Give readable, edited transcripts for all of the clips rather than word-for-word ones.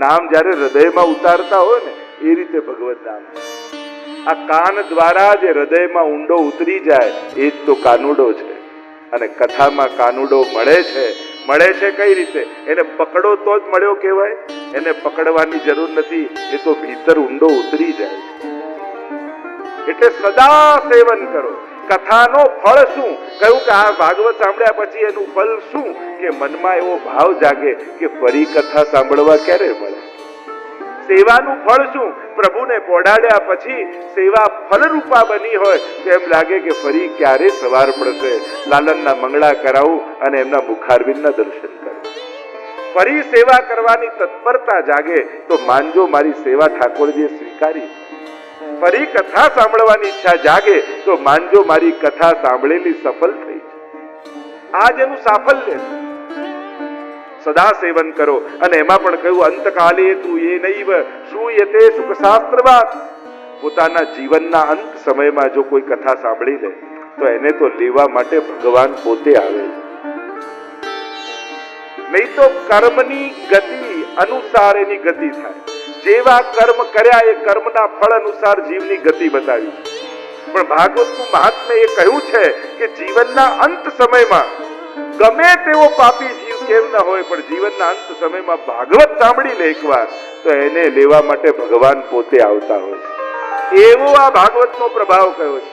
નામ જ્યારે હૃદયમાં ઉતારતા હોય ને એ રીતે ભગવત નામ. આ કાન દ્વારા જે હૃદયમાં ઊંડો ઉતરી જાય એ જ તો કાનુડો છે. અને કથામાં કાનુડો મળે છે કઈ રીતે? એને પકડો તો જ મળ્યો કહેવાય. એને પકડવાની જરૂર નથી, એ તો ભીતર ઊંડો ઉતરી જાય. એટલે સદા સેવન કરો. કથાનો ફળ શું કહ્યું કે આ ભાગવત સાંભળ્યા પછી એનું ફળ શું? કે મનમાં એવો ભાવ જાગે કે ફરી કથા સાંભળવા ક્યારે મળે. સેવાનું ફળ શું? પ્રભુને પોઢાડ્યા પછી સેવા ફલરૂપા બની હોય તો એમ લાગે કે ફરી ક્યારે સવાર પડશે, લાલનના મંગળા કરાવું અને એમના મુખારવિંદના દર્શન કરું. ફરી સેવા કરવાની તત્પરતા જાગે તો માનજો મારી સેવા ઠાકોરજીએ સ્વીકારી. ફરી કથા સાંભળવાની ઈચ્છા જાગે તો માનજો મારી કથા સાંભળેલી સફળ થઈ. આ જ એનું સાફલ્ય. સદા સેવન કરો. અને એમાં પણ કહ્યું અંતકાલે તું એ નૈવ શ્રૂયતે સુખ શાસ્ત્રવાદ. પોતાના જીવનના અંત સમયમાં જો કોઈ કથા સાંભળી લે તો એને તો લેવા માટે ભગવાન પોતે આવે. નહીં તો કર્મની ગતિ અનુસાર એની ગતિ થાય. જેવા કર્મ કર્યા એ કર્મના ફળ અનુસાર જીવની ગતિ બતાવી. પણ ભાગવતનું મહાત્મ્ય એ કહ્યું છે કે જીવનના અંત સમયમાં ગમે તેવો પાપી જીવ કેમ ન હોય પણ જીવનના અંત સમયમાં ભાગવત સાંભળી લે એકવાર તો એને લેવા માટે ભગવાન પોતે આવતા હોય છે. એવો આ ભાગવતનો પ્રભાવ કયો છે.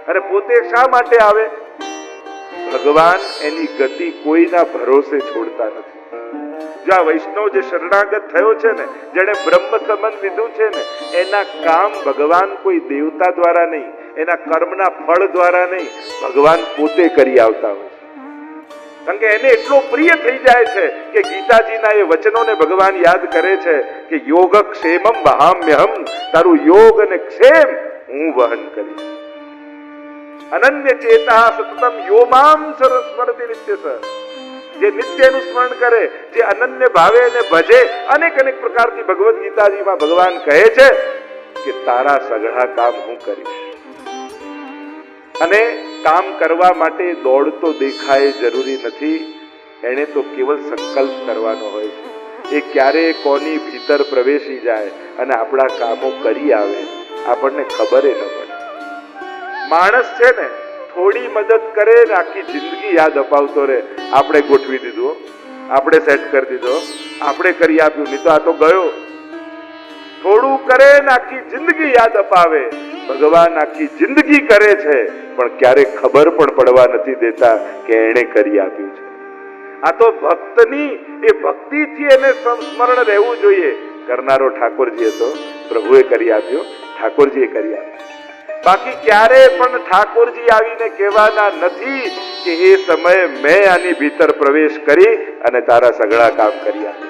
અને પોતે શા માટે આવે? ભગવાન એની ગતિ કોઈના ભરોસે છોડતા નથી. જો આ વૈષ્ણવ જે શરણાગત થયો છે ને, જેને બ્રહ્મ સંબંધ લીધું છે ને, એના કામ ભગવાન કોઈ દેવતા દ્વારા નહીં, એના કર્મના ફળ દ્વારા નહીં, ભગવાન પોતે કરી આવતા હોય. કારણ કે એને એટલો પ્રિય થઈ જાય છે કે ગીતાજીના એ વચનોને ભગવાન યાદ કરે છે કે યોગ ક્ષેમમ વહામ્યહમ. તારું યોગ અને ક્ષેમ હું વહન કરીશ. અનન્ય ચેતા સતતમ યોમામ સ્મરતિ નિત્યસ. જે નિત્યનું સ્મરણ કરે, જે અનન્ય ભાવે એને ભજે. અનેક પ્રકારની ભગવદ ગીતાજીમાં ભગવાન કહે છે કે તારા સઘળા કામ હું કરીશ. અને કામ કરવા માટે દોડતો દેખાય જરૂરી નથી. એને તો કેવલ સંકલ્પ કરવાનો હોય છે. એ ક્યારે કોની ભીતર પ્રવેશી જાય અને આપણા કામો કરી આવે આપણને ખબર ન પડે. માણસ છે ને થોડી મદદ કરે ને આખી જિંદગી યાદ અપાવતો રહે. આપણે ગોઠવી દીધું, આપણે સેટ કરી દીધો, આપણે કરી આપ્યું, નહીં તો આ તો ગયો. થોડું કરે ને આખી જિંદગી યાદ અપાવે. ભગવાન આખી જિંદગી કરે છે પણ ક્યારેક ખબર પણ પડવા નથી દેતા કે એને કરી આપ્યું છે. આ તો ભક્તની એ ભક્તિથી એને સ્મરણ રહેવું જોઈએ. કરનારો ઠાકોરજી હતો, પ્રભુએ કરી આપ્યો, ઠાકોરજીએ કરી આપ્યો. બાકી ક્યારે પણ ઠાકોરજી આવીને કહેવાના નથી કે એ સમયે મેં આની ભીતર પ્રવેશ કરી અને તારા સઘળા કામ કરી આપ્યા.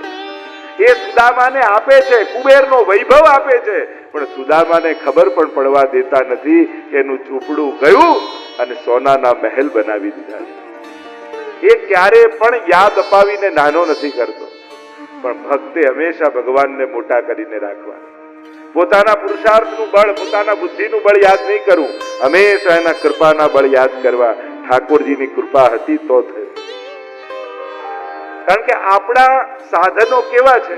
એ સુદામાને આપે છે, કુબેરનો વૈભવ આપે છે, પણ સુદામાને ખબર પણ પડવા દેતા નથી કે એનું ઝૂંપડું ગયું અને સોનાના મહેલ બનાવી દીધા. એ ક્યારે પણ યાદ અપાવીને નાનો નથી કરતો. પણ ભક્તે હંમેશા ભગવાનને મોટા કરીને રાખવા. પોતાના પુરુષાર્થનું બળ, પોતાના બુદ્ધિનું બળ યાદ નહીં કરવું, હંમેશા એના કૃપાના બળ યાદ કરવા. ઠાકોરજીની કૃપા હતી તો થયું. કારણ કે આપણા સાધનો કેવા છે?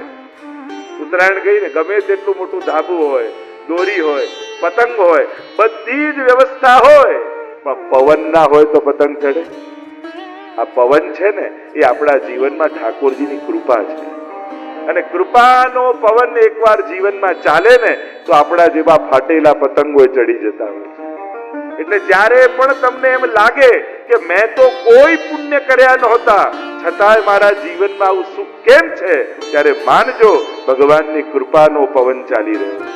ઉત્તરાયણ ગઈ ને ગમે તેટલું મોટું ધાબુ હોય, દોરી હોય, પતંગ હોય, બધી જ વ્યવસ્થા હોય, પણ પવન ના હોય તો પતંગ ચડે? આ પવન છે ને એ આપણા જીવનમાં ઠાકોરજીની કૃપા છે. અને કૃપાનો પવન એકવાર જીવનમાં ચાલે ને તો આપણા જેવા ફાટેલા પતંગો ચડી જતા હોય છે. એટલે જ્યારે પણ તમને એમ લાગે કે મેં તો કોઈ પુણ્ય કર્યા નહોતા છતાંય મારા જીવનમાં આવું સુખ કેમ છે, ત્યારે માનજો ભગવાનની કૃપાનો પવન ચાલી રહ્યો છે.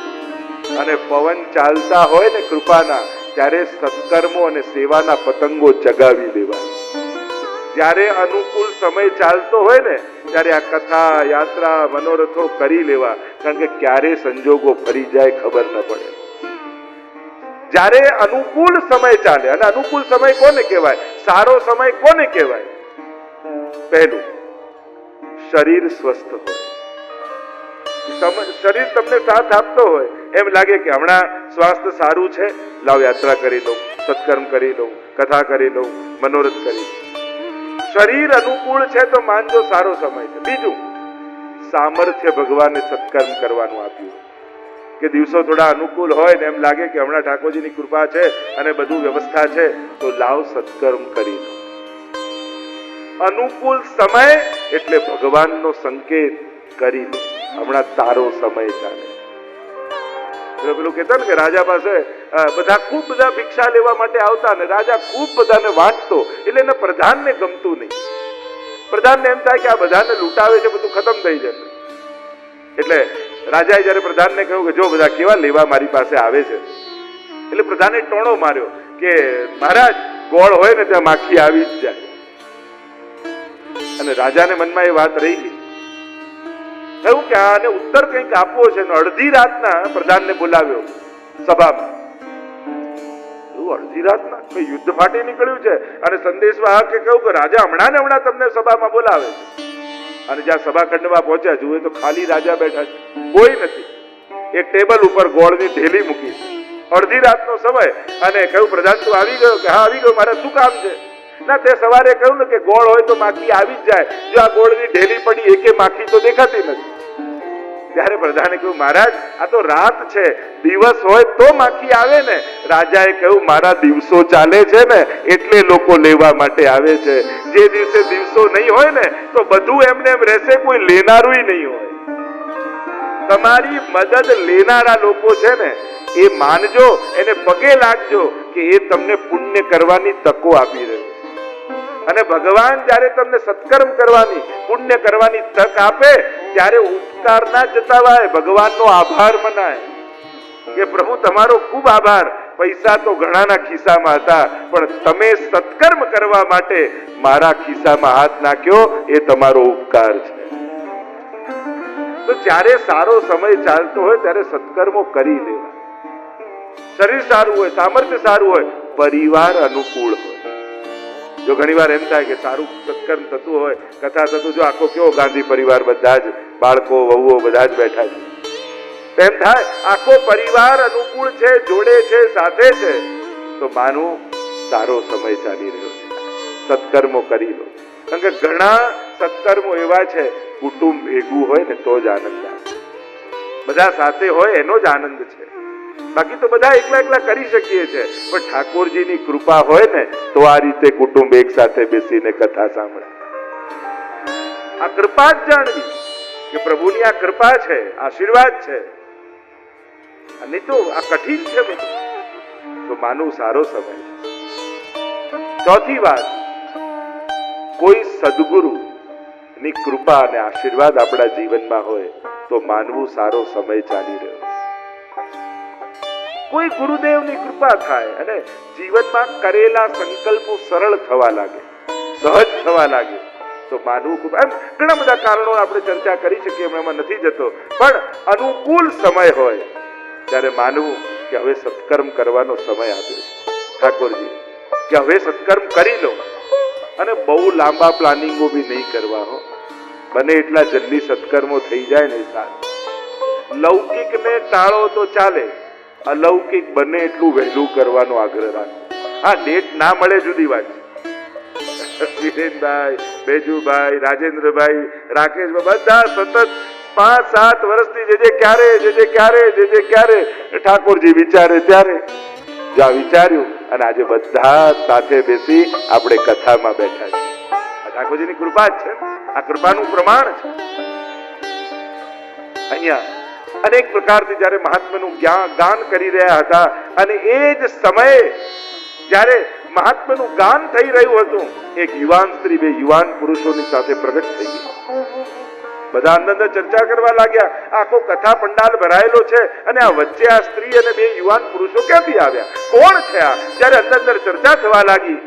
અને પવન ચાલતા હોય ને કૃપાના, ત્યારે સત્કર્મો અને સેવાના પતંગો ચગાવી દેવા. જ્યારે અનુકૂળ સમય ચાલતો હોય ને ત્યારે આ કથા, યાત્રા, મનોરથો કરી લેવા. કારણ કે ક્યારે સંજોગો ફરી જાય ખબર ન પડે. જ્યારે અનુકૂળ સમય ચાલે, અને અનુકૂળ સમય કોને કહેવાય? સારો સમય કોને કહેવાય? પહેલું, શરીર સ્વસ્થ હોય, શરીર તમને સાથ આપતો હોય, એમ લાગે કે હમણાં સ્વાસ્થ્ય સારું છે, લાવ યાત્રા કરી લઉં, સત્કર્મ કરી લઉં, કથા કરી લઉં, મનોરથ કરી લઉં. શરીર અનુકૂળ છે તો માનજો સારો સમય છે. બીજું, સામર્થ્ય ભગવાને સત્કર્મ કરવાનું આપ્યું કે દિવસો થોડા અનુકૂળ હોય ને એમ લાગે કે હમણાં ઠાકોરજીની કૃપા છે અને બધું વ્યવસ્થા છે તો લાવ સત્કર્મ કરી લો. અનુકૂળ સમય એટલે ભગવાનનો સંકેત કરી લો હમણાં તારો સમય ચાલે. પેલું કહેતા ને કે રાજા પાસે બધા ખૂબ બધા ભિક્ષા લેવા માટે આવતા ને રાજા ખૂબ બધાને વાંટતો એટલે એને પ્રધાનને ગમતું નહીં. પ્રધાનને એમ થાય કે આ બધાને લૂંટાવે છે બધું ખતમ થઈ જશે. એટલે રાજાએ જયારે પ્રધાનને કહ્યું કે જો બધા કેવા લેવા મારી પાસે આવે છે એટલે પ્રધાને ટોણો માર્યો કે મહારાજ ગોળ હોય ને ત્યાં માખી આવી જ જાય. અને રાજાને મનમાં એ વાત રહી ગઈ. કહ્યું કે આને ઉત્તર કંઈક આપવો છે. અડધી રાતના પ્રધાનને બોલાવ્યો સભામાં. અડધી રાતના યુદ્ધ ફાટી નીકળ્યું છે અને સંદેશવાહકે કહ્યું કે રાજા હમણાં ને હમણાં તમને સભામાં બોલાવે છે. અને જ્યાં સભાખંડમાં પહોંચ્યા જુએ તો ખાલી રાજા બેઠા છે, કોઈ નથી. એક ટેબલ ઉપર ગોળની ઢેલી મૂકી છે. અડધી રાતનો સમય અને કહ્યું પ્રધાન તું આવી ગયો? કે હા આવી ગયો. મારે શું કામ છે? ના તે સવારે કહ્યું ને કે ગોળ હોય તો માખી આવી જ જાય. જો આ ગોળની ઢેલી પડી એકે માખી તો દેખાતી નથી. ત્યારે પ્રધાને કહ્યું મહારાજ આ તો રાત છે, દિવસ હોય તો માખી આવે ને. રાજાએ કહ્યું મારા દિવસો ચાલે છે ને એટલે લોકો લેવા માટે આવે છે. જે દિવસે દિવસો નહીં હોય ને તો બધું એમને એમ રહેશે, કોઈ લેનારું નહીં હોય. તમારી મદદ લેનારા લોકો છે ને એ માનજો, એને પગે લાગજો કે એ તમને પુણ્ય કરવાની તકો આપી રહ્યો છે. અને ભગવાન જ્યારે તમને સત્કર્મ કરવાની પુણ્ય કરવાની તક આપે ત્યારે ઉપકાર ના જતાવાય, ભગવાનનો આભાર મનાય કે પ્રભુ તમારો ખૂબ આભાર. પૈસા તો ઘણાના ખિસ્સામાં હતા પણ તમે સત્કર્મ કરવા માટે મારા ખિસ્સામાં હાથ નાખ્યો એ તમારો ઉપકાર છે. તો જ્યારે સારો સમય ચાલતો હોય ત્યારે સત્કર્મો કરી લેવા. શરીર સારું હોય, સામર્થ્ય સારું હોય, પરિવાર અનુકૂળ હોય. જો ઘણી વાર એમ થાય કે સારું સત્કર્મ થતું હોય, કથા થતું, જો આખો કેવો ગાંધી પરિવાર બધા જ બાળકો વહુઓ બધા જ બેઠા છે, એમ થાય આખો પરિવાર અનુકૂળ છે, જોડે છે, સાથે છે, તો માનું સારો સમય ચાલી રહ્યો છે. સત્કર્મો કરી લો. કારણ કે ઘણા સત્કર્મો એવા છે કુટુંબ ભેગું હોય ને તો જ આનંદ આવે. બધા સાથે હોય એનો જ આનંદ છે. બાકી તો બધા એકલા એકલા કરી શકીએ છીએ પણ ઠાકોરજીની કૃપા હોય ને તો આ રીતે કુટુંબ એક સાથે બેસીને કથા સાંભળે. આ કૃપા જ જાણવી કે પ્રભુની આ કૃપા છે, આશીર્વાદ છે. અને તો આ કઠિન છે મિત્રો, તો માનવું સારો સમય છે. ચોથી વાત, કોઈ સદગુરુ ની કૃપા અને આશીર્વાદ આપણા જીવનમાં હોય તો માનવું સારો સમય ચાલી રહ્યો. કોઈ ગુરુદેવની કૃપા થાય અને જીવનમાં કરેલા સંકલ્પો સરળ થવા લાગે, સહજ થવા લાગે તો માનવું ખૂબ. એમ ઘણા બધા કારણો આપણે ચર્ચા કરી શકીએ, એમાં નથી જતો. પણ અનુકૂળ સમય હોય ત્યારે માનવું કે હવે સત્કર્મ કરવાનો સમય આવ્યો છે ઠાકોરજી, કે હવે સત્કર્મ કરી લો. અને બહુ લાંબા પ્લાનિંગો બી નહીં કરવા હો. બને એટલા જલ્દી સત્કર્મો થઈ જાય ને સારું. લૌકિકને ટાળો તો ચાલે, અલૌકિક બને એટલું વહેલું કરવાનો આગ્રહ રાખો. હા, ડેટ ના મળે જુદી વાત છે. વિરેનભાઈ, બેજુભાઈ, રાજેન્દ્રભાઈ, રાકેશભાઈ બધા સતત 5-7 વર્ષથી જે ક્યારે ઠાકોરજી વિચારે ત્યારે જો આ વિચાર્યું અને આજે બધા સાથે બેસી આપણે કથામાં બેઠા છીએ. આ ઠાકોરજીની કૃપા જ છે, આ કૃપાનું પ્રમાણ છે. અહીંયા અનેક પ્રકારથી જયારે મહાત્માનું ગાન કરી રહ્યા હતા અને એ જ સમયે જયારે મહાત્માનું ગાન થઈ રહ્યું હતું, એક યુવાન સ્ત્રી 2 યુવાન પુરુષોની સાથે પ્રગટ થઈ ગઈ. બધા અંદર ચર્ચા કરવા લાગ્યા. આખો કથા પંડાલ ભરાયેલો છે અને આ વચ્ચે આ સ્ત્રી અને 2 યુવાન પુરુષો ક્યાંથી આવ્યા? કોણ છે આ? જ્યારે અંદર ચર્ચા થવા લાગી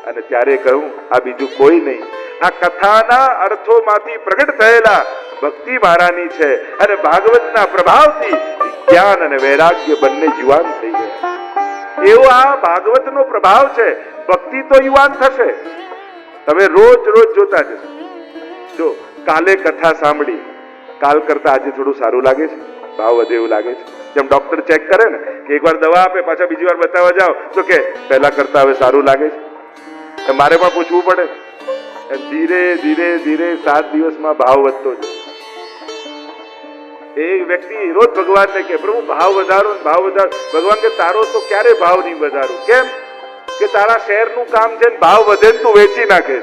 અને ત્યારે કહ્યું આ બીજું કોઈ નહીં, આ કથાના અર્થોમાંથી પ્રગટ થયેલા ભક્તિ મહારાની છે. અને ભાગવતના પ્રભાવથી જ્ઞાન અને વૈરાગ્ય બંને યુવાન થઈ ગયા. એવો આ ભાગવતનો પ્રભાવ છે. ભક્તિ તો યુવાન થશે. તમે રોજ જોતા જશો. જો કાલે કથા સાંભળી, કાલ કરતા આજે થોડું સારું લાગે છે, ભાવ વધે એવું લાગે છે. જેમ ડોક્ટર ચેક કરે ને કે એકવાર દવા આપે પાછા બીજી વાર બતાવવા જાઓ તો કે પહેલા કરતા હવે સારું લાગે છે. મારે પણ પૂછવું પડે. ધીરે ધીરે 7 દિવસમાં ભાવ વધતો જાય. એ વ્યક્તિ રોજ ભગવાનને કે પ્રભુ ભાવ વધારો ને ભાવ વધારો. ભગવાન કે તારો તો ક્યારે ભાવ નહીં વધારું. કેમ કે તારા શહેરનું કામ છે ને ભાવ વધે ને તું વેચી નાખે.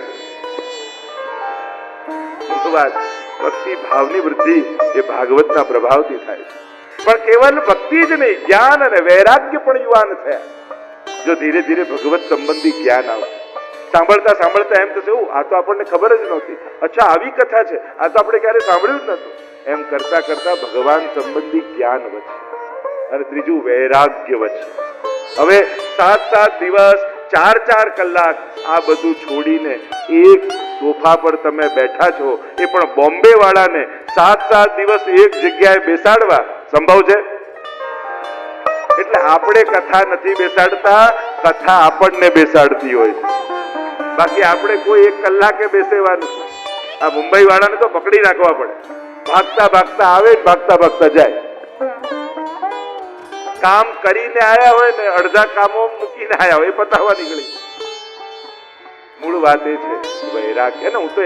વાત ભક્તિ ભાવની વૃદ્ધિ એ ભાગવતના પ્રભાવથી થાય છે. પણ કેવલ ભક્તિ જ નહીં, જ્ઞાન અને વૈરાગ્ય પણ યુવાન થયા. જો ધીરે ધીરે ભગવત સંબંધી જ્ઞાન આવશે, સાંભળતા સાંભળતા એમ થશે આ તો આપણને ખબર જ નહોતી, અચ્છા આવી કથા છે, આ તો આપણે ક્યારે સાંભળ્યું જ નહોતું. એમ કરતા કરતા ભગવાન સંબંધી જ્ઞાન વધશે અને ત્રીજું વૈરાગ્ય વધશે. હવે 7-7 દિવસ 4-4 કલાક આ બધું છોડીને એક સોફા પર તમે બેઠા છો, એ પણ બોમ્બે વાળાને 7-7 દિવસ એક જગ્યાએ બેસાડવા સંભવ છે? એટલે આપણે કથા નથી બેસાડતા, કથા આપણને બેસાડતી હોય છે. બાકી આપણે કોઈ 1 કલાકે બેસેવા નથી. આ મુંબઈ વાળાને તો પકડી રાખવા પડે, ભાગતા ભાગતા આવે, ભાગતા ભાગતા જાય. કામ કરીને આયા હોય ને અડધા કામો મૂકીને આયા હોય, એ પતાવવા નીકળી. મૂળ વાત એ છે વૈરાગ્ય ને. હું તો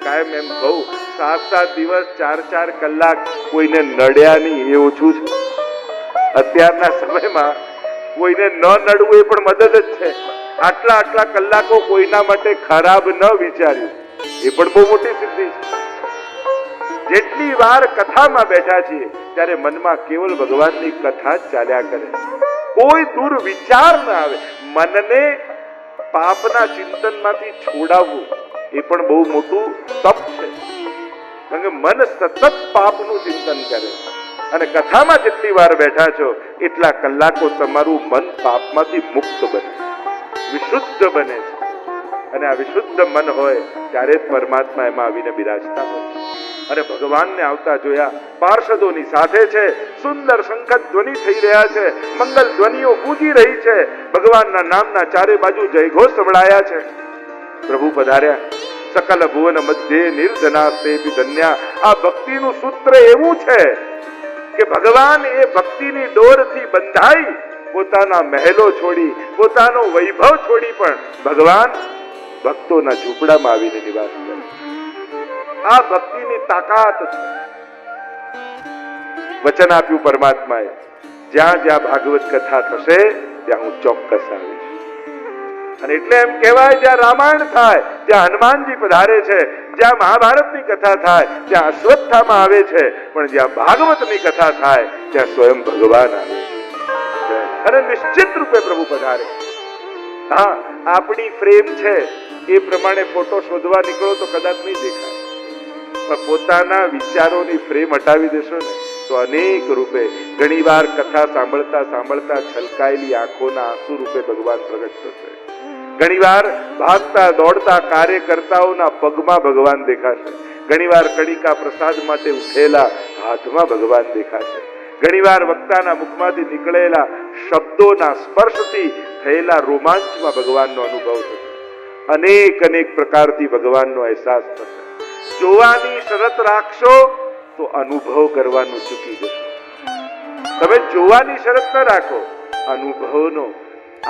કાયમ એમ કહું, 7-7 દિવસ 4-4 કલાક કોઈને નડ્યા નહીં એ ઓછું છે. અત્યારના સમયમાં કોઈને ન નડવું એ પણ મદદ જ છે. આટલા કલાકો કોઈના માટે ખરાબ ન વિચાર્યું એ પણ બહુ મોટી સિદ્ધિ છે. જેટલી વાર કથામાં બેઠા છીએ ત્યારે મનમાં કેવલ ભગવાનની કથા જ ચાલ્યા કરે, કોઈ દૂર વિચાર ના આવે. મનને પાપના ચિંતનમાંથી છોડાવવું એ પણ બહુ મોટું તપ છે. કારણ કે મન સતત પાપનું ચિંતન કરે. અને કથામાં જેટલી વાર બેઠા છો એટલા કલાકો તમારું મન પાપમાંથી મુક્ત બને, વિશુદ્ધ બને છે. અને આ વિશુદ્ધ મન હોય ત્યારે જ પરમાત્મા એમાં આવીને બિરાજતા હોય છે. અને ભગવાનને આવતા જોયા, પાર્ષદોની સાથે છે, સુંદર શંખ ધ્વનિ થઈ રહ્યા છે, મંગલ ધ્વનિઓ ગૂંજી રહી છે, ભગવાનના નામના ચારે બાજુ જયઘોષ સંભળાયા છે. પ્રભુ પધાર્યા. સકલ ભુવન મધ્યે નિર્જનાસ્તે ધન્યા. આ ભક્તિનું સૂત્ર એવું છે કે ભગવાન એ ભક્તિની ડોરથી બંધાઈ પોતાના મહેલો છોડી, પોતાનો વૈભવ છોડી પણ ભગવાન ભક્તોના ઝૂંપડામાં આવીને નિવાસ કરે. આ ભક્તિની તાકાત છે. વચન આપ્યું પરમાત્માએ, જ્યાં જ્યાં ભાગવત કથા થશે ત્યાં હું ચોક્કસ આવીશ. અને એટલે એમ કહેવાય, જ્યાં રામાયણ થાય ત્યાં હનુમાનજી પધારે છે, જ્યાં મહાભારતની કથા થાય ત્યાં અશ્વત્થામા આવે છે, પણ જ્યાં ભાગવતની કથા થાય ત્યાં સ્વયં ભગવાન આવે છે. અને નિશ્ચિત રૂપે પ્રભુ પધારે. હા, આપણી ફ્રેમ છે એ પ્રમાણે ફોટો શોધવા નીકળો તો કદાચ નહીં દેખાય, પણ પોતાના વિચારોની ફ્રેમ હટાવી દેશો ને તો અનેક રૂપે, ઘણી વાર કથા સાંભળતા સાંભળતા છલકાયેલી આંખોના આંસુ રૂપે ભગવાન પ્રગટ થશે. ઘણી વાર ભાગતા દોડતા કાર્યકર્તાઓના પગમાં ભગવાન દેખાશે. ઘણી વાર કણિકા પ્રસાદ માટે ઉઠેલા હાથમાં ભગવાન દેખાશે. ઘણી વાર વક્તાના મુખમાંથી નીકળેલા શબ્દોના સ્પર્શથી થયેલા રોમાંચમાં ભગવાનનો અનુભવ થશે. અનેક પ્રકારથી ભગવાનનો અહેસાસ થશે. જોવાની શરત રાખશો તો અનુભવ કરવાનું ચૂકી જશો. તમે જોવાની શરત ન રાખો, અનુભવનો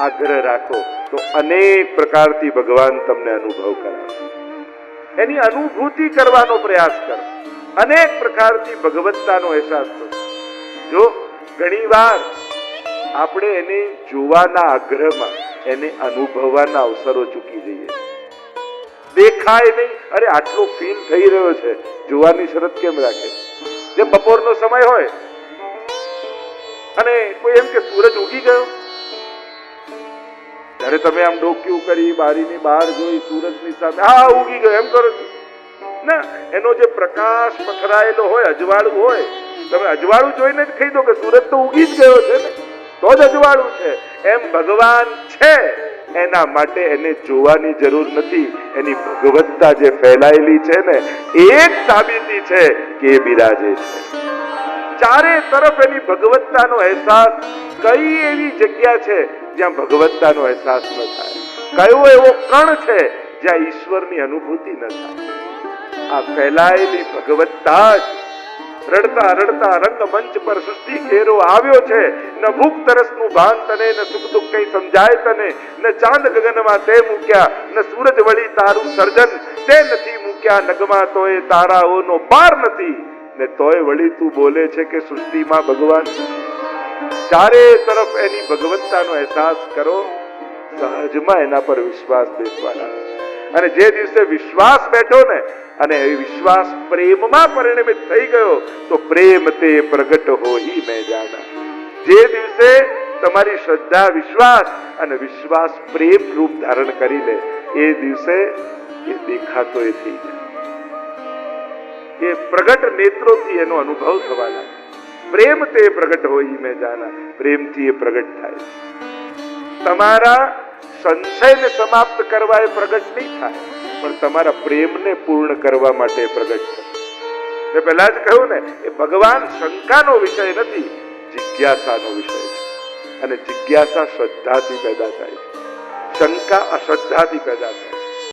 આગ્રહ રાખો તો અનેક પ્રકારથી ભગવાન તમને અનુભવ કરાવશે. એની અનુભૂતિ કરવાનો પ્રયાસ કરો. અનેક પ્રકારથી ભગવત્તાનો અહેસાસ થશે. જો ઘણી વાર આપણે એને જોવાના આગ્રહમાં એને અનુભવવાના અવસરો ચૂકી જઈએ. દેખાય નહીં, અરે આટલો ફીલ થઈ રહ્યો છે, જોવાની શરત કેમ રાખે? જે બપોરનો સમય હોય અને કોઈ એમ કે સૂરજ ઉગી ગયો, ત્યારે તમે આમ ડોક્યું કરી બારીની બહાર જોઈ સૂરજની સામે, હા ઉગી ગયો એમ કરો છો ના. એનો જે પ્રકાશ પથરાયેલો હોય, અજવાળું હોય, તમે અજવાળું જોઈને જ કહી દો કે સૂરજ તો ઉગી જ ગયો છે ને, તો જ અજવાળું છે. એમ ભગવાન છે એના માટે એને જોવાની જરૂર નથી. એની ભગવત્તા જે ફેલાયેલી છે ને એ જ સાબિતી છે કે એ બિરાજે છે. ચારે તરફ એની ભગવત્તાનો અહેસાસ. કઈ એવી જગ્યા છે જ્યાં ભગવત્તાનો અહેસાસ ન થાય? કયો એવો કણ છે જ્યાં ઈશ્વરની અનુભૂતિ ન થાય? આ ફેલાયેલી ભગવત્તા જ રડતા રડતા રંગમંચ પર સૃષ્ટિ ઘેરો આવ્યો છે. ન ભૂખ તરસનું ભાન તને, ન સુખ દુઃખ કઈ સમજાય તને, ન ચાંદ ગગનમાં તે મૂક્યા, ન સૂરજ વળી તારું સર્જન તે નથી મૂક્યા નગમાં, તો એ તારાઓનો પાર નથી. ને તોય વળી તું બોલે છે કે સૃષ્ટિમાં ભગવાન. ચારે તરફ એની ભગવત્તાનો અહેસાસ કરો, સહજમાં એના પર વિશ્વાસ બેસવાના. અને જે દિવસે વિશ્વાસ બેઠો ને અને એ વિશ્વાસ પ્રેમમાં પરિણમિત થઈ ગયો તો પ્રેમ તે પ્રગટ હોઈ મેં જાના. જે દિવસે તમારી શ્રદ્ધા વિશ્વાસ અને વિશ્વાસ પ્રેમ રૂપ ધારણ કરી લે એ દિવસે એ દેખાતો એ થઈ જાય. એ પ્રગટ નેત્રોથી એનો અનુભવ થવા લાગે. પ્રેમ તે પ્રગટ હોઈ મેં જાના. પ્રેમથી એ પ્રગટ થાય. તમારા સંશયને સમાપ્ત કરવા એ પ્રગટ નહીં થાય, પણ તમારા પ્રેમને પૂર્ણ કરવા માટે પ્રગટ થાય. મેં પહેલા જ કહ્યું ને, એ ભગવાન શંકાનો વિષય નથી, જિજ્ઞાસાનો વિષય છે. અને જિજ્ઞાસા શ્રદ્ધાથી પેદા થાય છે, શંકા અશ્રદ્ધાથી પેદા થાય.